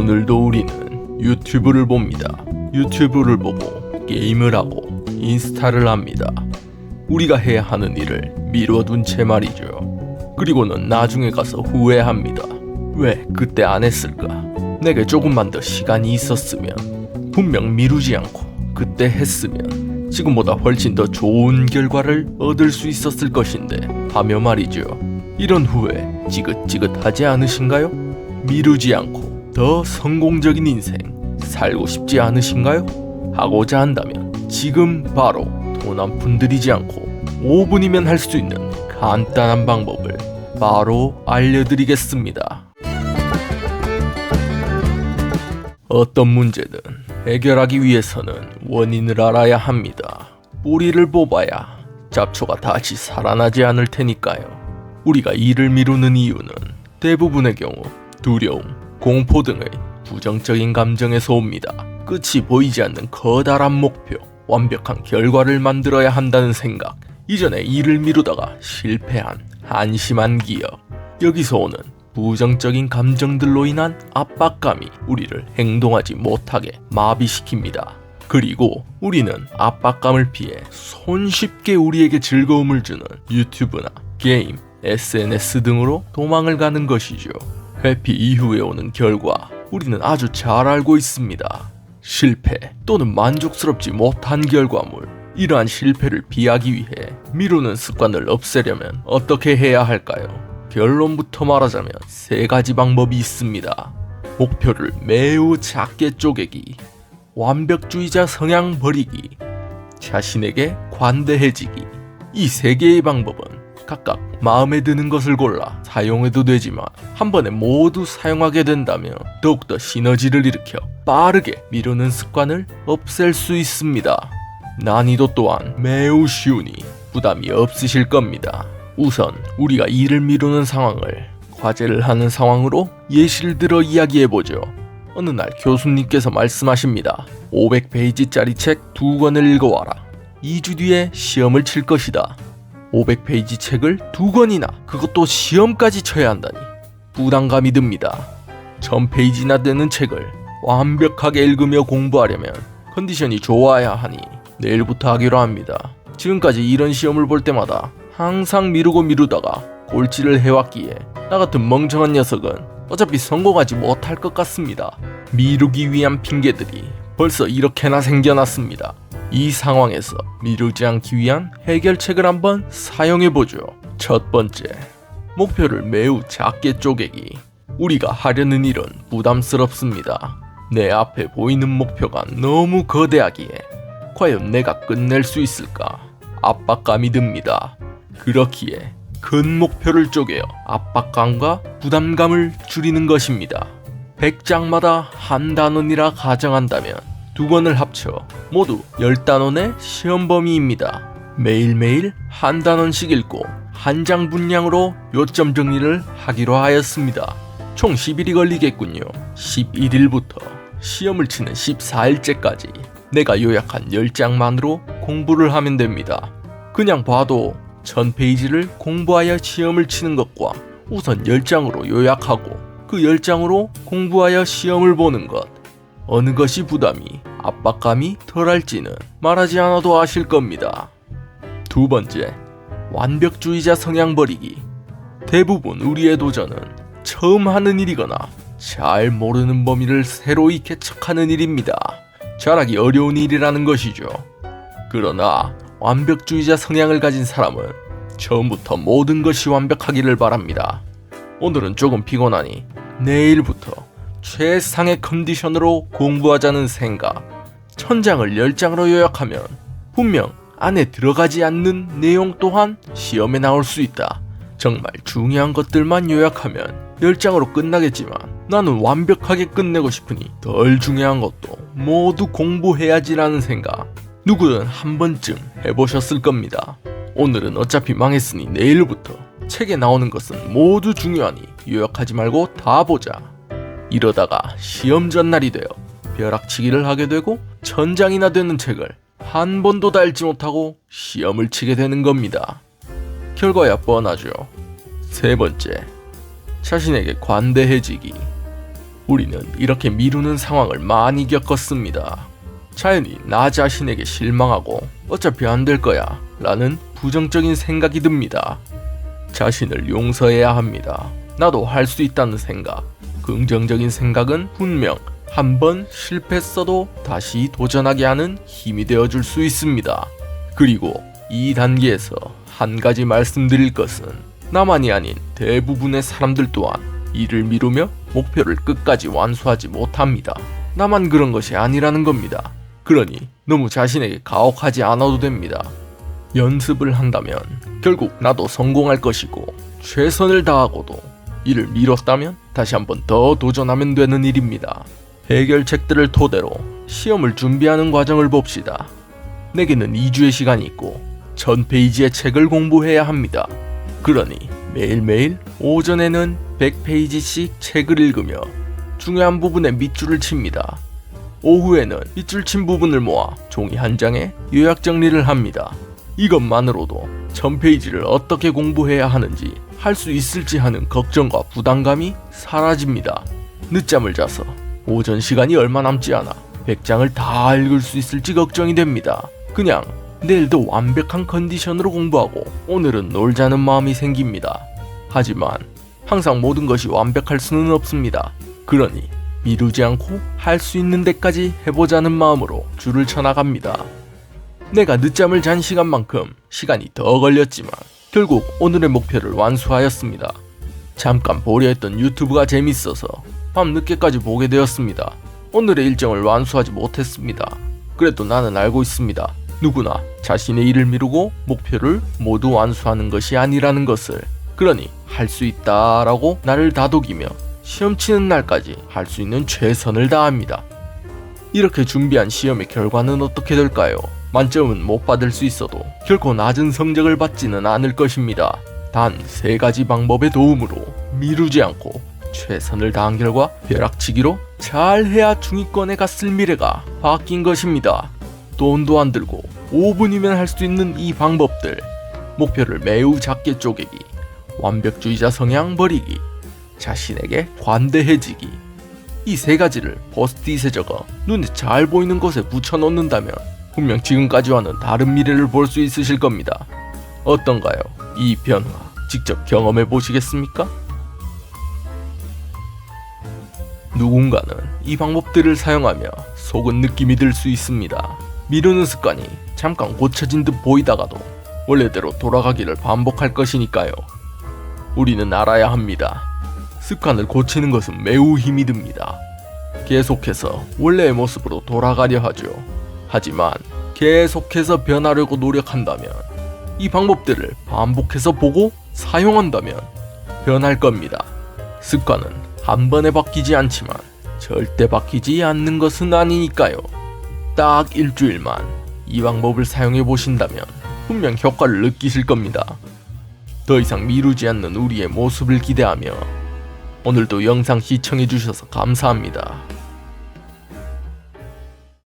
오늘도 우리는 유튜브를 봅니다. 유튜브를 보고 게임을 하고 인스타를 합니다. 우리가 해야 하는 일을 미뤄둔 채 말이죠. 그리고는 나중에 가서 후회합니다. 왜 그때 안 했을까? 내게 조금만 더 시간이 있었으면, 분명 미루지 않고 그때 했으면 지금보다 훨씬 더 좋은 결과를 얻을 수 있었을 것인데 하며 말이죠. 이런 후회 지긋지긋하지 않으신가요? 미루지 않고 더 성공적인 인생 살고 싶지 않으신가요? 하고자 한다면 지금 바로 돈 한 푼 들이지 않고 5분이면 할 수 있는 간단한 방법을 바로 알려드리겠습니다. 어떤 문제든 해결하기 위해서는 원인을 알아야 합니다. 뿌리를 뽑아야 잡초가 다시 살아나지 않을 테니까요. 우리가 일을 미루는 이유는 대부분의 경우 두려움, 공포 등의 부정적인 감정에서 옵니다. 끝이 보이지 않는 커다란 목표, 완벽한 결과를 만들어야 한다는 생각, 이전에 일을 미루다가 실패한 한심한 기억, 여기서 오는 부정적인 감정들로 인한 압박감이 우리를 행동하지 못하게 마비시킵니다. 그리고 우리는 압박감을 피해 손쉽게 우리에게 즐거움을 주는 유튜브나 게임, SNS 등으로 도망을 가는 것이죠. 회피 이후에 오는 결과 우리는 아주 잘 알고 있습니다. 실패 또는 만족스럽지 못한 결과물, 이러한 실패를 피하기 위해 미루는 습관을 없애려면 어떻게 해야 할까요? 결론부터 말하자면 3가지 방법이 있습니다. 목표를 매우 작게 쪼개기, 완벽주의자 성향 버리기, 자신에게 관대해지기. 이 3개의 방법은 각각 마음에 드는 것을 골라 사용해도 되지만 한 번에 모두 사용하게 된다면 더욱더 시너지를 일으켜 빠르게 미루는 습관을 없앨 수 있습니다. 난이도 또한 매우 쉬우니 부담이 없으실 겁니다. 우선 우리가 일을 미루는 상황을 과제를 하는 상황으로 예시를 들어 이야기해보죠. 어느 날 교수님께서 말씀하십니다. 500페이지짜리 책 2권을 읽어와라. 2주 뒤에 시험을 칠 것이다. 500페이지 책을 2권이나, 그것도 시험까지 쳐야 한다니 부담감이 듭니다. 1000페이지나 되는 책을 완벽하게 읽으며 공부하려면 컨디션이 좋아야 하니 내일부터 하기로 합니다. 지금까지 이런 시험을 볼 때마다 항상 미루다가 꼴찌를 해왔기에 나 같은 멍청한 녀석은 어차피 성공하지 못할 것 같습니다. 미루기 위한 핑계들이 벌써 이렇게나 생겨났습니다. 이 상황에서 미루지 않기 위한 해결책을 한번 사용해보죠. 첫 번째, 목표를 매우 작게 쪼개기. 우리가 하려는 일은 부담스럽습니다. 내 앞에 보이는 목표가 너무 거대하기에 과연 내가 끝낼 수 있을까? 압박감이 듭니다. 그렇기에 큰 목표를 쪼개어 압박감과 부담감을 줄이는 것입니다. 100장마다 한 단원이라 가정한다면 2권을 합쳐 모두 10단원의 시험 범위입니다. 매일매일 한 단원씩 읽고 한 장 분량으로 요점 정리를 하기로 하였습니다. 총 10일이 걸리겠군요. 11일부터 시험을 치는 14일째까지 내가 요약한 10장만으로 공부를 하면 됩니다. 그냥 봐도 1000페이지를 공부하여 시험을 치는 것과 우선 10장으로 요약하고 그 10장으로 공부하여 시험을 보는 것, 어느 것이 부담이, 압박감이 덜할지는 말하지 않아도 아실 겁니다. 두 번째, 완벽주의자 성향 버리기. 대부분 우리의 도전은 처음 하는 일이거나 잘 모르는 범위를 새로이 개척하는 일입니다. 잘하기 어려운 일이라는 것이죠. 그러나 완벽주의자 성향을 가진 사람은 처음부터 모든 것이 완벽하기를 바랍니다. 오늘은 조금 피곤하니 내일부터 최상의 컨디션으로 공부하자는 생각. 1000장을 10장으로 요약하면 분명 안에 들어가지 않는 내용 또한 시험에 나올 수 있다. 정말 중요한 것들만 요약하면 10장으로 끝나겠지만 나는 완벽하게 끝내고 싶으니 덜 중요한 것도 모두 공부해야지라는 생각. 누구든 한 번쯤 해보셨을 겁니다. 오늘은 어차피 망했으니 내일부터 책에 나오는 것은 모두 중요하니 요약하지 말고 다 보자. 이러다가 시험 전날이 되어 벼락치기를 하게 되고 1000장이나 되는 책을 한 번도 다 읽지 못하고 시험을 치게 되는 겁니다. 결과야 뻔하죠. 세 번째, 자신에게 관대해지기. 우리는 이렇게 미루는 상황을 많이 겪었습니다. 자연히 나 자신에게 실망하고 어차피 안 될 거야 라는 부정적인 생각이 듭니다. 자신을 용서해야 합니다. 나도 할 수 있다는 생각, 긍정적인 생각은 분명 한번 실패했어도 다시 도전하게 하는 힘이 되어줄 수 있습니다. 그리고 이 단계에서 한 가지 말씀드릴 것은 나만이 아닌 대부분의 사람들 또한 일을 미루며 목표를 끝까지 완수하지 못합니다. 나만 그런 것이 아니라는 겁니다. 그러니 너무 자신에게 가혹하지 않아도 됩니다. 연습을 한다면 결국 나도 성공할 것이고, 최선을 다하고도 이를 미뤘다면 다시 한번 더 도전하면 되는 일입니다. 해결책들을 토대로 시험을 준비하는 과정을 봅시다. 내게는 2주의 시간이 있고 1000페이지의 책을 공부해야 합니다. 그러니 매일매일 오전에는 100페이지씩 책을 읽으며 중요한 부분에 밑줄을 칩니다. 오후에는 밑줄 친 부분을 모아 종이 한 장에 요약 정리를 합니다. 이것만으로도 1000페이지를 어떻게 공부해야 하는지, 할 수 있을지 하는 걱정과 부담감이 사라집니다. 늦잠을 자서 오전 시간이 얼마 남지 않아 100장을 다 읽을 수 있을지 걱정이 됩니다. 그냥 내일도 완벽한 컨디션으로 공부하고 오늘은 놀자는 마음이 생깁니다. 하지만 항상 모든 것이 완벽할 수는 없습니다. 그러니 미루지 않고 할 수 있는 데까지 해보자는 마음으로 줄을 쳐나갑니다. 내가 늦잠을 잔 시간만큼 시간이 더 걸렸지만 결국 오늘의 목표를 완수하였습니다. 잠깐 보려 했던 유튜브가 재밌어서 밤 늦게까지 보게 되었습니다. 오늘의 일정을 완수하지 못했습니다. 그래도 나는 알고 있습니다. 누구나 자신의 일을 미루고 목표를 모두 완수하는 것이 아니라는 것을. 그러니 할 수 있다라고 나를 다독이며 시험 치는 날까지 할 수 있는 최선을 다합니다. 이렇게 준비한 시험의 결과는 어떻게 될까요? 만점은 못 받을 수 있어도 결코 낮은 성적을 받지는 않을 것입니다. 단 3가지 방법의 도움으로 미루지 않고 최선을 다한 결과 벼락치기로 잘해야 중위권에 갔을 미래가 바뀐 것입니다. 돈도 안 들고 5분이면 할 수 있는 이 방법들, 목표를 매우 작게 쪼개기, 완벽주의자 성향 버리기, 자신에게 관대해지기, 이 3가지를 포스트잇에 적어 눈에 잘 보이는 곳에 붙여놓는다면 분명 지금까지와는 다른 미래를 볼 수 있으실 겁니다. 어떤가요? 이 변화 직접 경험해 보시겠습니까? 누군가는 이 방법들을 사용하며 속은 느낌이 들 수 있습니다. 미루는 습관이 잠깐 고쳐진 듯 보이다가도 원래대로 돌아가기를 반복할 것이니까요. 우리는 알아야 합니다. 습관을 고치는 것은 매우 힘이 듭니다. 계속해서 원래의 모습으로 돌아가려 하죠. 하지만 계속해서 변하려고 노력한다면, 이 방법들을 반복해서 보고 사용한다면 변할 겁니다. 습관은 한 번에 바뀌지 않지만 절대 바뀌지 않는 것은 아니니까요. 딱 일주일만 이 방법을 사용해 보신다면 분명 효과를 느끼실 겁니다. 더 이상 미루지 않는 우리의 모습을 기대하며 오늘도 영상 시청해 주셔서 감사합니다.